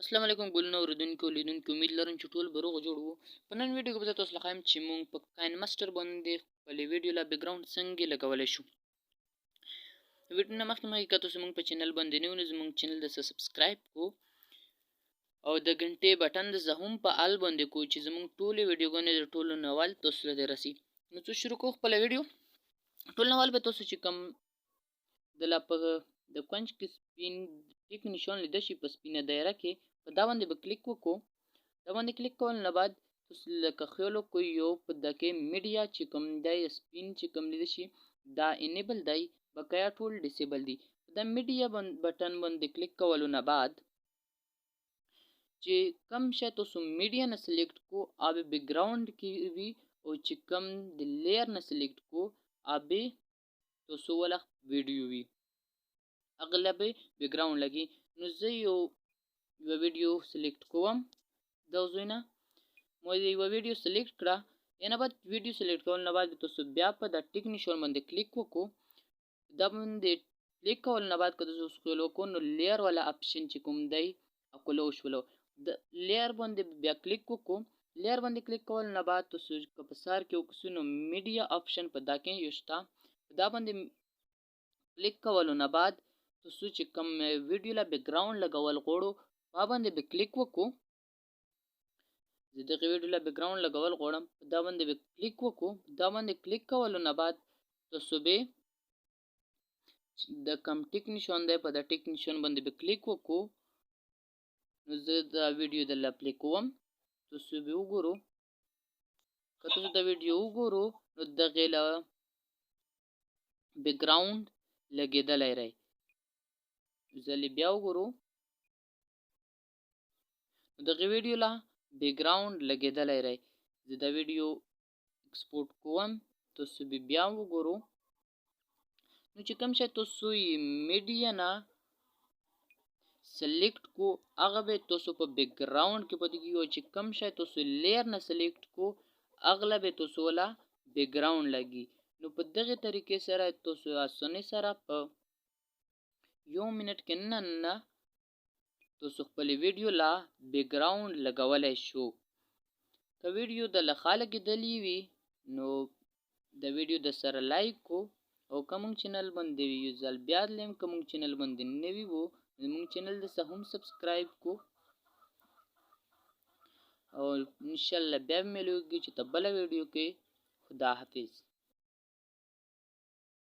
अस्सलाम वालेकुम ګلونه اوریدونکو لیدونکو امید لرم چې ټول به روغ جوړ وو. په نن ویډیو کې به زه تاسو له ښایم چې مونږ په کاین ماسټر باندې خپلې ویډیو لا بیکګراوند څنګه لګولی شو. ویډیو نه مخکې که تاسو مونږ په چینل باندې نه یو نو زمونږ چینل د سبسکرایب کو او د غنټې بټن د زه هم په ال باندې کو چې زمونږ ټولې ویډیوګانې د ټولو نه اول تاسو ته رسي. نو څه شروع کوو خپله ویډیو. ټول نه اول به تاسو چې کوم د لا په د کونج کې سپین ټیک نشان لیده شي په سپینه دایره کې په دا باندې به کلیک وکړو. دا باندې کلیک کول نه بعد تاسو لکه خیال وکړئ یو په دکې میډیا چې کوم دی سپین چې کوم لیده شي دا انیبل دی بقایا ټول ډیسیبل دي. دا میډیا بټن باندې کلیک کولو نه بعد چې کم شی تاسو میډیا نه سلیکټ کو آب بیکګراوند کې وي او چې کم د لیر نه سلیکټ کو آب تاسو ولا ویډیو وي اغلب بیکګراوند لګي. نو زه یو ویډیو سلیکټ کوم دا زوینه مو یو ویډیو سلیکټ کړه یعنی بعد ویډیو سلیکټ کول نه بعد تاسو بیا په د ټیک نشان باندې کلیک وکړو. دا باندې کلیک کول نه بعد که تاسو سکرول وکړو نو لیر والا اپشن چې کوم دی اکولو شولو د لیر باندې بیا کلیک وکړو. لیر باندې کلیک کول نه بعد تاسو که په سر کې وکړو نو میډیا اپشن په دا کې یوشته دا باندې کلیک کولو نه بعد تاسو چې کوم ویډیو لا بیکګراوند لګول غواړو په باندې به کلیک وکړو. زه دغه ویډیو لا بیکګراوند لګول غواړم دا باندې به کلیک وکړو. دا باندې کلیک کولو نه بعد تاسو به د کوم ټیک نشان دی په د ټیک نشان باندې به کلیک وکړو. نو زه دا ویډیو د لا پلی کوم تاسو به وګورو. که تاسو دا ویډیو وګورو نو دغه لا بیکګراوند لګیدلی دی. زه بیا وګورو دغه ویډیو لا بیکګراوند لګیدلی دی. زه دا ویډیو ایکسپورټ کوم تاسو به بیا وګورو. نو چې کوم شی تاسو یې میډیا نه سلیکټ کو هغه به تاسو په بیکګراوند کې پاتې کیږي او چې کوم شی تاسو لیر نه سلیکټ کو اغله به تاسو ولا بیکګراوند لګي. نو په دغه طریقې سره تاسو اسانه سره په 1 منټ کې نه تاسو خپل ویډیو لا بیکګراوند لګولای شو. که ویډیو د لخاله کې دلی وي نو د ویډیو د سره لایک کو او کوم چینل باندې یو ځل بیا لیم کوم چینل باندې نوی وو موږ چینل د هم سبسکرایب کو او ان شاء الله بیا ملوږي چې تبله ویډیو کې. خدا حافظ.